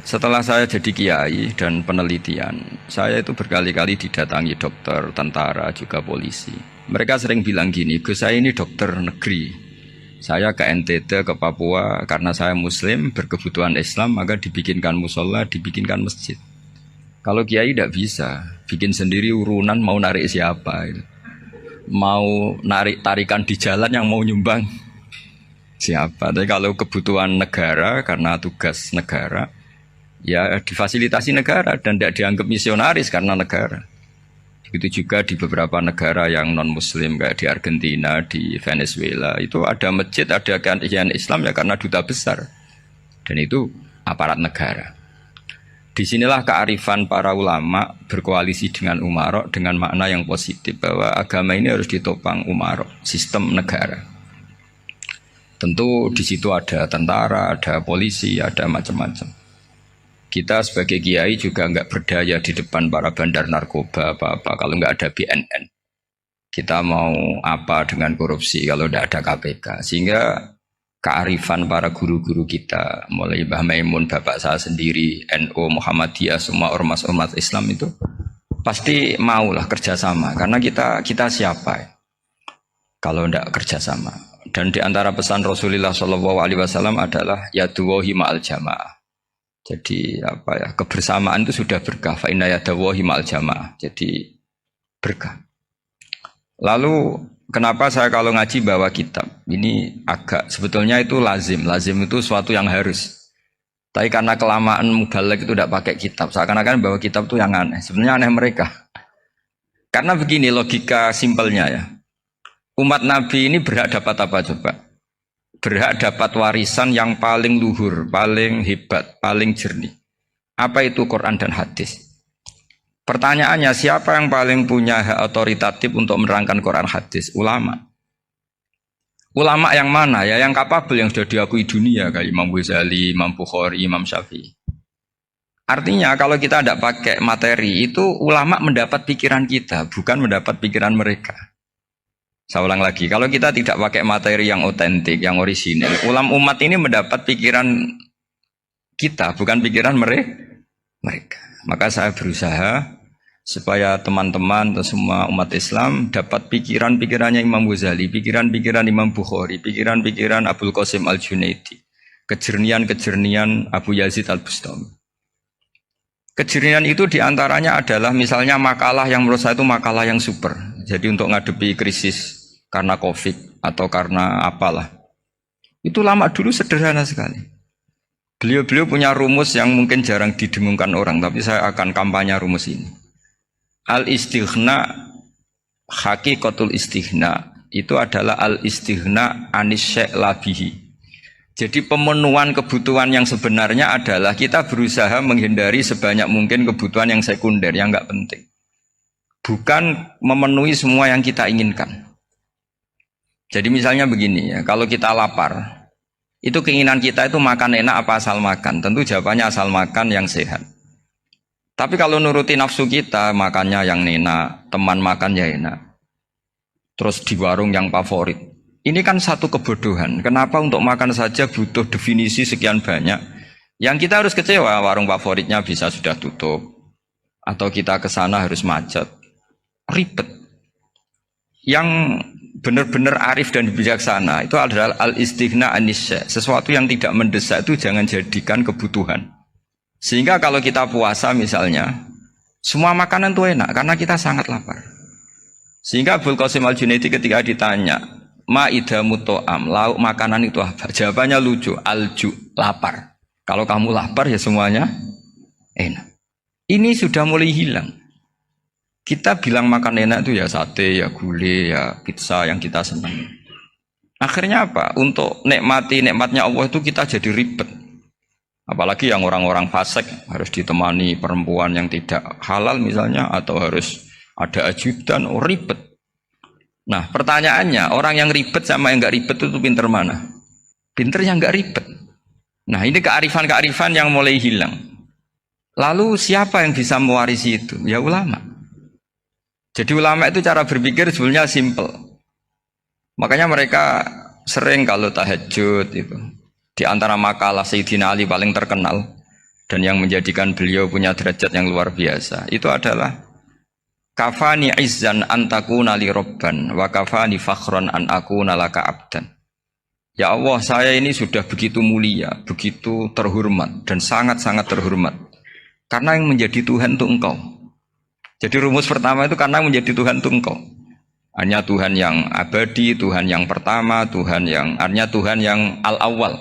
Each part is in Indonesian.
Setelah saya jadi kiai dan penelitian, saya itu berkali-kali didatangi dokter, tentara, juga polisi. Mereka sering bilang gini, Gus saya ini dokter negeri. Saya ke NTT, ke Papua, karena saya muslim, berkebutuhan Islam, maka dibikinkan musola, dibikinkan masjid. Kalau kiai tidak bisa, bikin sendiri urunan mau narik siapa. Mau narik tarikan di jalan yang mau nyumbang siapa. Tapi kalau kebutuhan negara, karena tugas negara, ya difasilitasi negara dan tidak dianggap misionaris karena negara. Begitu juga di beberapa negara yang non-muslim kayak di Argentina, di Venezuela, itu ada masjid, ada kajian Islam ya karena duta besar. Dan itu aparat negara. Disinilah kearifan para ulama berkoalisi dengan umarok dengan makna yang positif bahwa agama ini harus ditopang umarok, sistem negara. Tentu di situ ada tentara, ada polisi, ada macam-macam. Kita sebagai kiai juga nggak berdaya di depan para bandar narkoba apa-apa kalau nggak ada BNN. Kita mau apa dengan korupsi kalau tidak ada KPK. Sehingga kearifan para guru-guru kita, mulai Mbah Maimun, bapak saya sendiri, NU, Muhammadiyah, semua ormas-ormas Islam itu pasti maulah kerjasama. Karena kita siapa ya? Kalau tidak kerjasama. Dan di antara pesan Rasulullah SAW adalah yaduwahi ma'al jamaah. Jadi apa ya, kebersamaan itu sudah berkah. Fa inna yadawahi ma'al jamaah. Jadi berkah. Lalu kenapa saya kalau ngaji bawa kitab? Ini agak sebetulnya itu lazim. Lazim itu suatu yang harus. Tapi karena kelamaan mubalek itu tidak pakai kitab. Seakan-akan bawa kitab itu yang aneh. Sebenarnya aneh mereka. Karena begini logika simpelnya ya. Umat Nabi ini berhak dapat apa coba? Berhak dapat warisan yang paling luhur, paling hebat, paling jernih. Apa itu Quran dan hadis? Pertanyaannya, siapa yang paling punya hak otoritatif untuk menerangkan Quran hadis? Ulama. Ulama yang mana ya? Yang kapabel, yang sudah diakui dunia kayak Imam Ghazali, Imam Bukhari, Imam Syafi'i. Artinya kalau kita tidak pakai materi itu ulama mendapat pikiran kita, bukan mendapat pikiran mereka. Saya ulang lagi, kalau kita tidak pakai materi yang otentik, yang orisinil, umat ini mendapat pikiran kita, bukan pikiran mereka. Maka saya berusaha supaya teman-teman atau semua umat Islam dapat pikiran-pikirannya Imam Ghazali, pikiran-pikiran Imam Bukhari, pikiran-pikiran Abul Qasim Al-Junaidi, kejernian-kejernian Abu Yazid Al-Bustami. Kejernian itu diantaranya adalah misalnya makalah yang menurut saya itu makalah yang super. Jadi untuk ngadepi krisis karena COVID atau karena apalah. Itu lama dulu sederhana sekali. Beliau-beliau punya rumus yang mungkin jarang didengungkan orang, tapi saya akan kampanye rumus ini. Al-istighna, hakikatul istighna, itu adalah al-istighna anis syai' labihi. Jadi pemenuhan kebutuhan yang sebenarnya adalah kita berusaha menghindari sebanyak mungkin kebutuhan yang sekunder, yang enggak penting. Bukan memenuhi semua yang kita inginkan. Jadi misalnya begini ya, kalau kita lapar, itu keinginan kita itu makan enak apa asal makan? Tentu jawabannya asal makan yang sehat. Tapi kalau nuruti nafsu kita, makannya yang enak, teman makan ya enak. Terus di warung yang favorit. Ini kan satu kebodohan. Kenapa untuk makan saja butuh definisi sekian banyak? Yang kita harus kecewa, warung favoritnya bisa sudah tutup. Atau kita ke sana harus macet. Ribet. Yang benar-benar arif dan bijaksana itu adalah al-istighna anisya. Sesuatu yang tidak mendesak itu jangan jadikan kebutuhan. Sehingga kalau kita puasa misalnya, semua makanan itu enak karena kita sangat lapar. Sehingga Abul Qasim Al-Junaidi ketika ditanya, ma'idamu to'am, lauk makanan itu apa? Jawabannya lucu, alju, lapar. Kalau kamu lapar ya semuanya enak. Ini sudah mulai hilang. Kita bilang makan enak itu ya sate, ya gulai, ya pizza yang kita senang. Akhirnya apa? Untuk nikmati nikmatnya Allah itu kita jadi ribet. Apalagi yang orang-orang fasik harus ditemani perempuan yang tidak halal misalnya, atau harus ada ajudan, ribet. Nah pertanyaannya, orang yang ribet sama yang nggak ribet itu pinter mana? Pinter yang nggak ribet. Nah ini kearifan-kearifan yang mulai hilang. Lalu siapa yang bisa mewarisi itu? Ya ulama. Jadi ulama itu cara berpikir sebenarnya simple. Makanya mereka sering kalau tahajud itu. Di antara makalah Sayyidina Ali paling terkenal. dan yang menjadikan beliau punya derajat yang luar biasa itu adalah kafani izzan antakuna li robban wa kafani fakhron an akuna laka abdan. Ya Allah, saya ini sudah begitu mulia, begitu terhormat dan sangat-sangat terhormat karena yang menjadi Tuhan itu Engkau. Jadi rumus pertama itu karena menjadi Tuhan itu Engkau. Hanya Tuhan yang abadi, Tuhan yang pertama, hanya Tuhan yang al-awwal.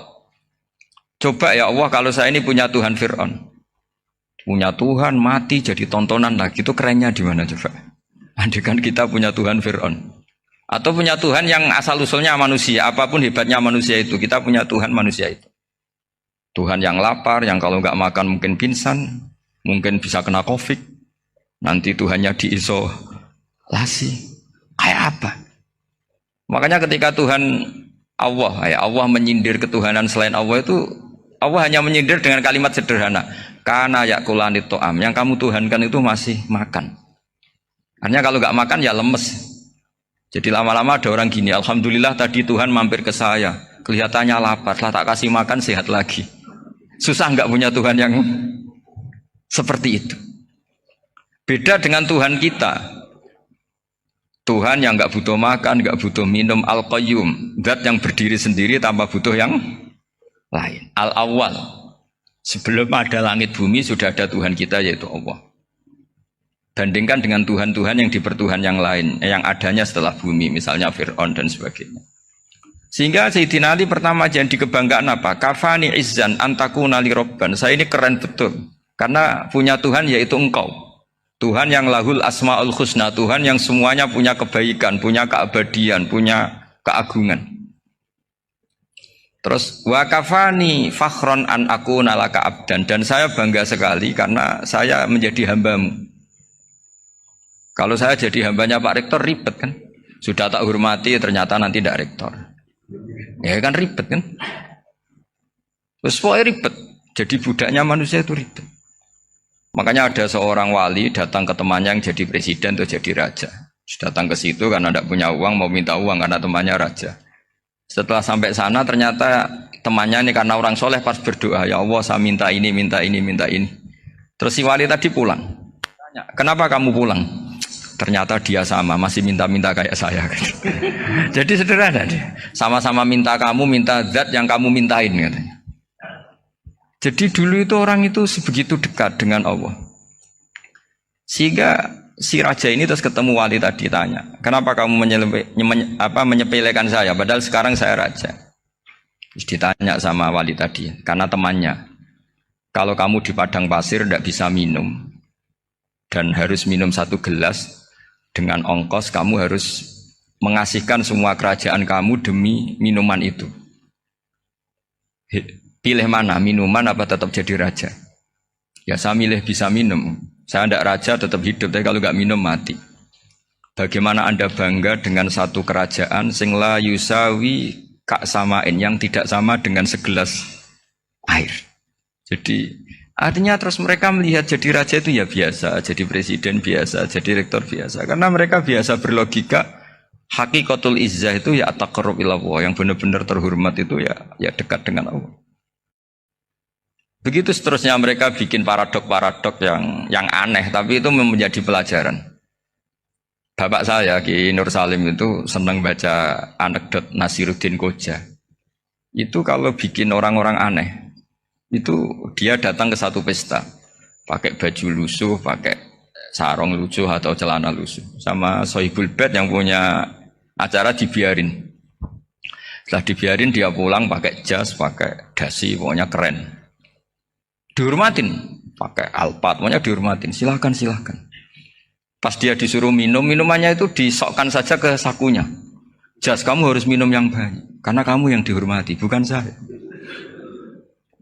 Coba ya Allah, kalau saya ini punya Tuhan Fir'aun, punya Tuhan mati jadi tontonan lagi, itu kerennya di mana coba? Andai kan kita punya Tuhan Fir'aun, atau punya Tuhan yang asal usulnya manusia, apapun hebatnya manusia itu, kita punya Tuhan manusia itu. Tuhan yang lapar, yang kalau nggak makan mungkin pingsan, mungkin bisa kena COVID, nanti Tuhannya diisolasi. Kayak apa? Makanya ketika Tuhan Allah menyindir ketuhanan selain Allah itu, Allah hanya menyindir dengan kalimat sederhana, kana yakulanit to'am, yang kamu tuhankan itu masih makan. Artinya kalau nggak makan ya lemes. Jadi lama-lama ada orang gini, alhamdulillah tadi Tuhan mampir ke saya, kelihatannya lapar, setelah tak kasih makan sehat lagi. Susah nggak punya Tuhan yang seperti itu. Beda dengan Tuhan kita. Tuhan yang nggak butuh makan, nggak butuh minum, al-qayyum, zat yang berdiri sendiri tanpa butuh yang lain. Al-awwal, sebelum ada langit bumi sudah ada Tuhan kita yaitu Allah. Bandingkan dengan Tuhan-Tuhan yang dipertuhan yang lain, yang adanya setelah bumi, misalnya Fir'aun dan sebagainya. Sehingga Sayyidina Ali pertama jadi kebanggaan apa? Kafani izzan antakuna li robban. Saya ini keren betul, karena punya Tuhan yaitu Engkau. Tuhan yang lahul asma'ul husna, Tuhan yang semuanya punya kebaikan, punya keabadian, punya keagungan. Terus wa kafani fakhron an akuna laka abdan, dan saya bangga sekali karena saya menjadi hambamu. Kalau saya jadi hambanya Pak Rektor ribet kan? Sudah tak hormati ternyata nanti tidak rektor. Ya kan ribet kan? Terus pokoknya ribet. Jadi budaknya manusia itu ribet. Makanya ada seorang wali datang ke temannya yang jadi presiden atau jadi raja. Datang ke situ karena tidak punya uang, mau minta uang karena temannya raja. Setelah sampai sana ternyata temannya ini karena orang soleh pas berdoa, ya Allah saya minta ini, minta ini, minta ini. Terus si wali tadi pulang. Tanya, kenapa kamu pulang? Ternyata dia sama, masih minta-minta kayak saya. Jadi sederhana dia. Sama-sama minta kamu, minta zat yang kamu mintain katanya. Jadi dulu itu orang itu sebegitu dekat dengan Allah. Sehingga si raja ini terus ketemu wali tadi tanya, kenapa kamu menyepelekan saya padahal sekarang saya raja. Terus ditanya sama wali tadi, karena temannya, kalau kamu di padang pasir tidak bisa minum dan harus minum 1 gelas, dengan ongkos kamu harus mengasihkan semua kerajaan kamu demi minuman itu. Pilih mana, minuman apa tetap jadi raja? Ya saya milih bisa minum. Saya tidak raja tetap hidup, tapi kalau nggak minum mati. Bagaimana Anda bangga dengan satu kerajaan sing la yusawi kak samain, yang tidak sama dengan segelas air. Jadi artinya terus mereka melihat jadi raja itu ya biasa, jadi presiden biasa, jadi rektor biasa. Karena mereka biasa berlogika, hakikatul izzah itu ya taqarrub ila Allah, yang benar-benar terhormat itu ya dekat dengan Allah. Begitu seterusnya mereka bikin paradok-paradok yang aneh, tapi itu menjadi pelajaran. Bapak saya Ki Nur Salim itu senang baca anekdot Nasiruddin Koja. Itu kalau bikin orang-orang aneh, itu dia datang ke satu pesta, pakai baju lusuh, pakai sarung lusuh atau celana lusuh, sama Sohibul Bait yang punya acara dibiarin. Setelah dibiarin dia pulang pakai jas, pakai dasi, pokoknya keren. Dihormatin, pakai alpat, pokoknya dihormatin, silahkan. Pas dia disuruh minum, minumannya itu disokkan saja ke sakunya. Jas, kamu harus minum yang banyak, karena kamu yang dihormati, bukan saya.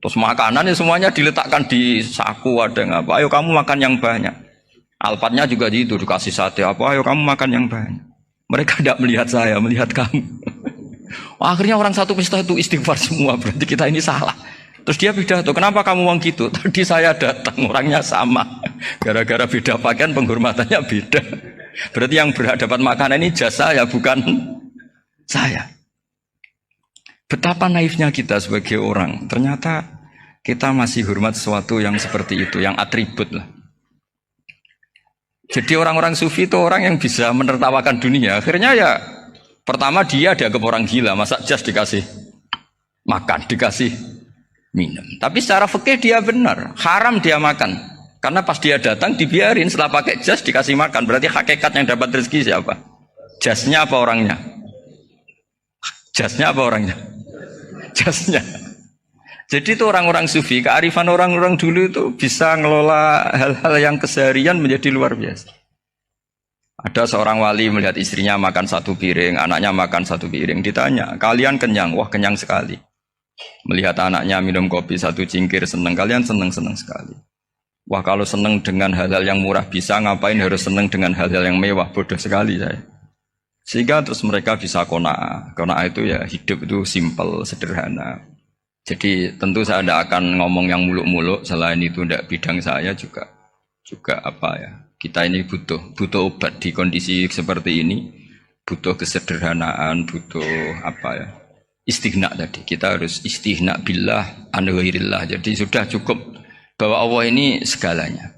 Terus makanannya semuanya diletakkan di saku, ada yang apa, ayo kamu makan yang banyak. Alpatnya juga gitu, dikasih sate apa, ayo kamu makan yang banyak. Mereka tidak melihat saya, melihat kamu. Akhirnya orang satu pesta itu istighfar semua, berarti kita ini salah. Terus dia pidato, kenapa kamu uang gitu? Tadi saya datang, orangnya sama. Gara-gara beda pakaian, penghormatannya beda. Berarti yang berhak dapat makanan ini jasa ya, bukan saya. Betapa naifnya kita sebagai orang. Ternyata Kita masih hormat sesuatu yang seperti itu, yang atribut lah. Jadi orang-orang sufi itu orang yang bisa menertawakan dunia. Akhirnya ya pertama dia dianggap orang gila, masa jas dikasih makan, dikasih minum. Tapi secara fikih dia benar, haram dia makan. Karena pas dia datang dibiarin, setelah pakai jas dikasih makan. Berarti hakikat yang dapat rezeki siapa? Jasnya apa orangnya? Jasnya apa orangnya? Jasnya. Jadi itu orang-orang sufi, kearifan orang-orang dulu itu bisa ngelola hal-hal yang keseharian menjadi luar biasa. Ada seorang wali melihat istrinya makan satu piring, anaknya makan satu piring. Ditanya, kalian kenyang? Wah, kenyang sekali. Melihat anaknya minum kopi satu cingkir, senang. Kalian senang-senang sekali. Wah, kalau senang dengan hal-hal yang murah bisa, ngapain harus senang dengan hal-hal yang mewah? Bodoh sekali saya. Sehingga terus mereka bisa qanaah. Qanaah itu ya hidup itu simple, sederhana. Jadi tentu saya tidak akan ngomong yang muluk-muluk, selain itu tidak bidang saya juga apa ya. Kita ini butuh obat di kondisi seperti ini, butuh kesederhanaan, butuh apa ya. Istighna tadi. Kita harus istighna billah an ghairillah. Jadi sudah cukup bahwa Allah ini segalanya.